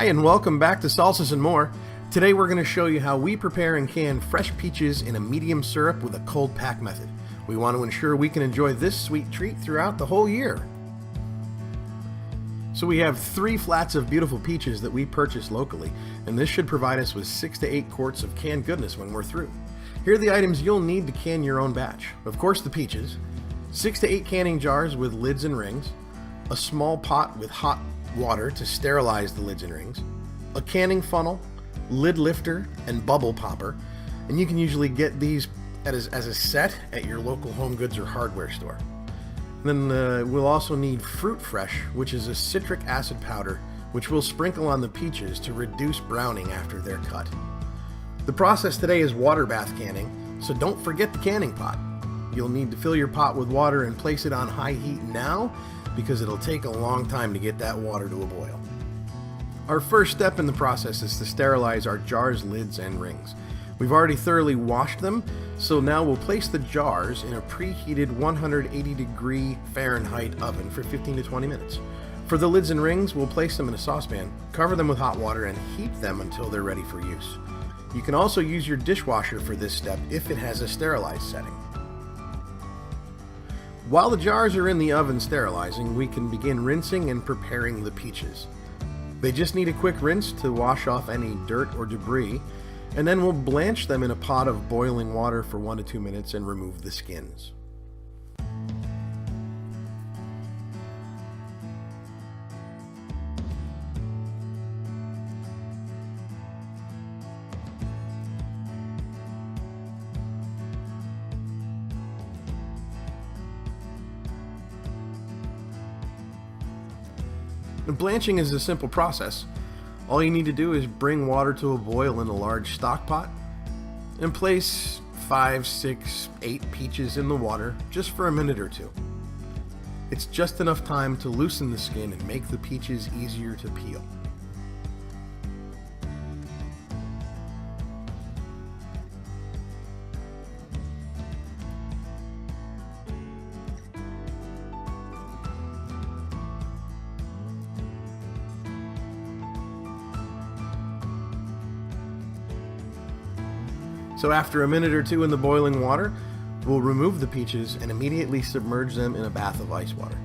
Hi and welcome back to Salsas and More. Today we're going to show you how we prepare and can fresh peaches in a medium syrup with a cold pack method. We want to ensure we can enjoy this sweet treat throughout the whole year. So we have 3 flats of beautiful peaches that we purchased locally, and this should provide us with 6 to 8 quarts of canned goodness when we're through. Here are the items you'll need to can your own batch. Of course, the peaches, 6 to 8 canning jars with lids and rings, a small pot with hot water to sterilize the lids and rings, a canning funnel, lid lifter, and bubble popper, and you can usually get these as a set at your local home goods or hardware store. Then we'll also need Fruit Fresh, which is a citric acid powder which we'll sprinkle on the peaches to reduce browning after they're cut. The process today is water bath canning, so don't forget the canning pot. You'll need to fill your pot with water and place it on high heat now, because it'll take a long time to get that water to a boil. Our first step in the process is to sterilize our jars, lids, and rings. We've already thoroughly washed them, so now we'll place the jars in a preheated 180 degree Fahrenheit oven for 15 to 20 minutes. For the lids and rings, we'll place them in a saucepan, cover them with hot water, and heat them until they're ready for use. You can also use your dishwasher for this step if it has a sterilized setting. While the jars are in the oven sterilizing, we can begin rinsing and preparing the peaches. They just need a quick rinse to wash off any dirt or debris, and then we'll blanch them in a pot of boiling water for 1 to 2 minutes and remove the skins. Blanching is a simple process. All you need to do is bring water to a boil in a large stock pot and place 5, 6, 8 peaches in the water just for a minute or two. It's just enough time to loosen the skin and make the peaches easier to peel. So after a minute or two in the boiling water, we'll remove the peaches and immediately submerge them in a bath of ice water.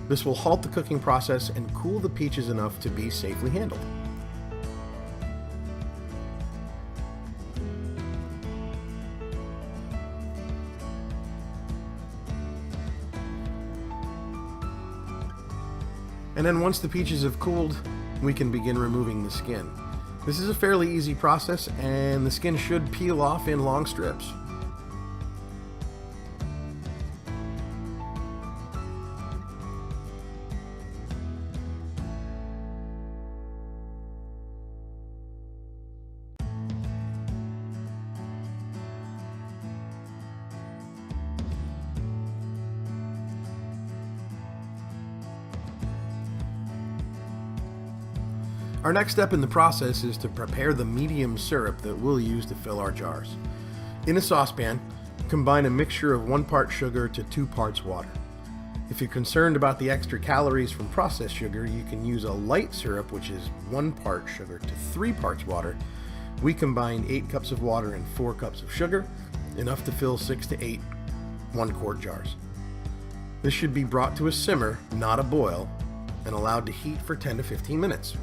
This will halt the cooking process and cool the peaches enough to be safely handled. And then once the peaches have cooled, we can begin removing the skin. This is a fairly easy process, and the skin should peel off in long strips. Our next step in the process is to prepare the medium syrup that we'll use to fill our jars. In a saucepan, combine a mixture of 1 part sugar to 2 parts water. If you're concerned about the extra calories from processed sugar, you can use a light syrup, which is 1 part sugar to 3 parts water. We combined 8 cups of water and 4 cups of sugar, enough to fill 6 to 8 1-quart jars. This should be brought to a simmer, not a boil, and allowed to heat for 10 to 15 minutes.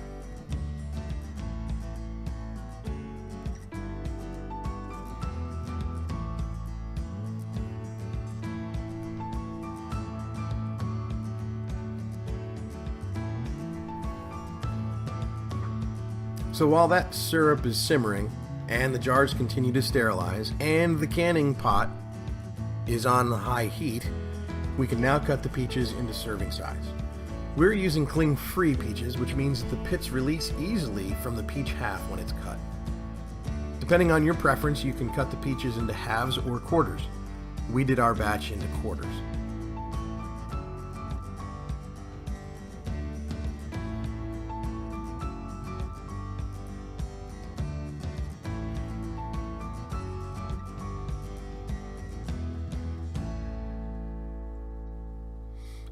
So while that syrup is simmering and the jars continue to sterilize and the canning pot is on high heat, we can now cut the peaches into serving size. We're using cling-free peaches, which means that the pits release easily from the peach half when it's cut. Depending on your preference, you can cut the peaches into halves or quarters. We did our batch into quarters.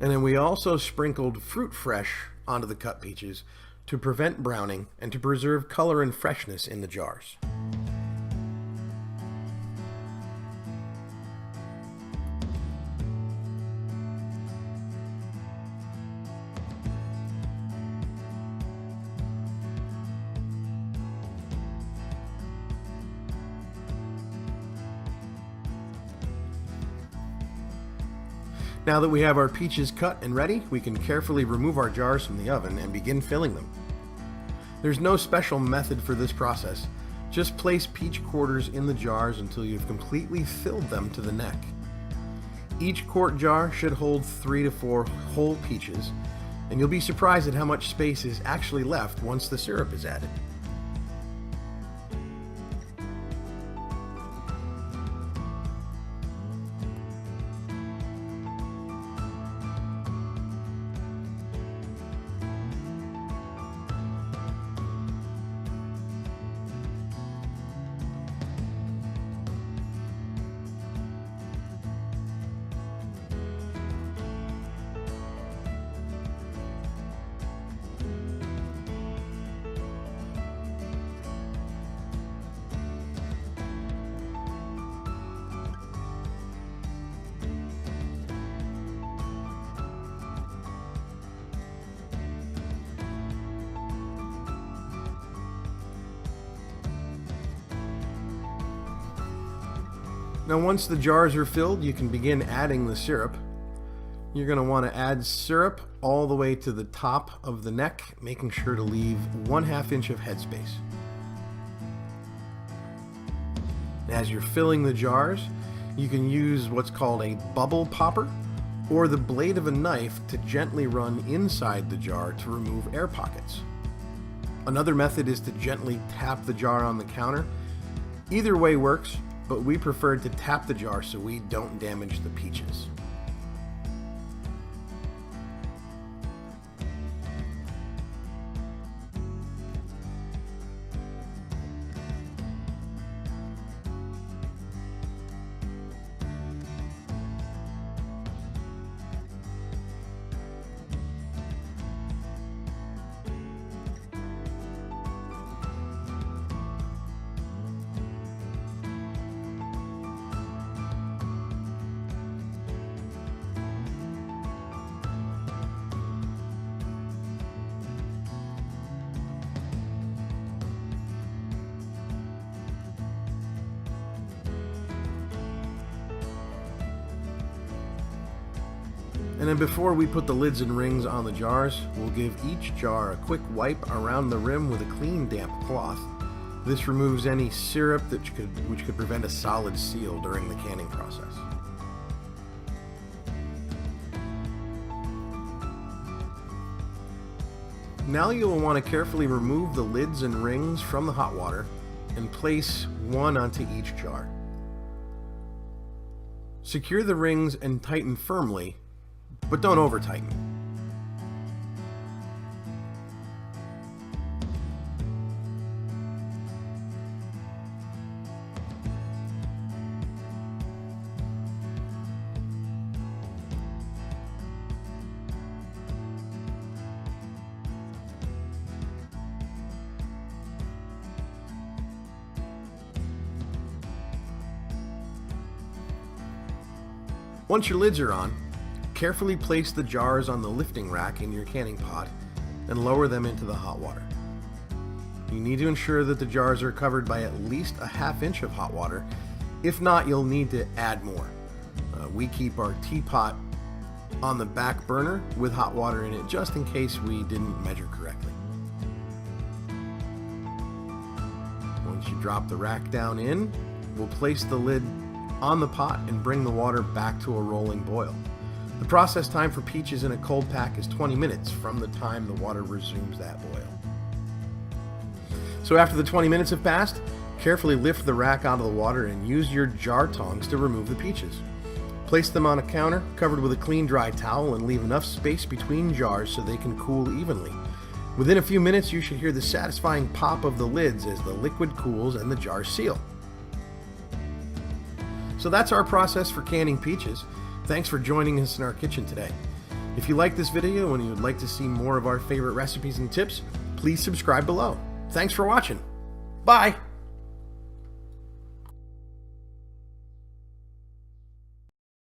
And then we also sprinkled Fruit Fresh onto the cut peaches to prevent browning and to preserve color and freshness in the jars. Now that we have our peaches cut and ready, we can carefully remove our jars from the oven and begin filling them. There's no special method for this process. Just place peach quarters in the jars until you've completely filled them to the neck. Each quart jar should hold 3 to 4 whole peaches, and you'll be surprised at how much space is actually left once the syrup is added. Now once the jars are filled, you can begin adding the syrup. You're going to want to add syrup all the way to the top of the neck, making sure to leave 1/2 inch of headspace. As you're filling the jars, you can use what's called a bubble popper or the blade of a knife to gently run inside the jar to remove air pockets. Another method is to gently tap the jar on the counter. Either way works, but we prefer to tap the jar so we don't damage the peaches. And then before we put the lids and rings on the jars, we'll give each jar a quick wipe around the rim with a clean, damp cloth. This removes any syrup which could prevent a solid seal during the canning process. Now you'll want to carefully remove the lids and rings from the hot water and place one onto each jar. Secure the rings and tighten firmly, but don't over tighten. Once your lids are on, carefully place the jars on the lifting rack in your canning pot and lower them into the hot water. You need to ensure that the jars are covered by at least a 1/2 inch of hot water. If not, you'll need to add more. We keep our teapot on the back burner with hot water in it just in case we didn't measure correctly. Once you drop the rack down in, we'll place the lid on the pot and bring the water back to a rolling boil. The process time for peaches in a cold pack is 20 minutes from the time the water resumes that boil. So after the 20 minutes have passed, carefully lift the rack out of the water and use your jar tongs to remove the peaches. Place them on a counter covered with a clean dry towel and leave enough space between jars so they can cool evenly. Within a few minutes you should hear the satisfying pop of the lids as the liquid cools and the jars seal. So that's our process for canning peaches. Thanks for joining us in our kitchen today. If you like this video and you would like to see more of our favorite recipes and tips, please subscribe below. Thanks for watching. Bye!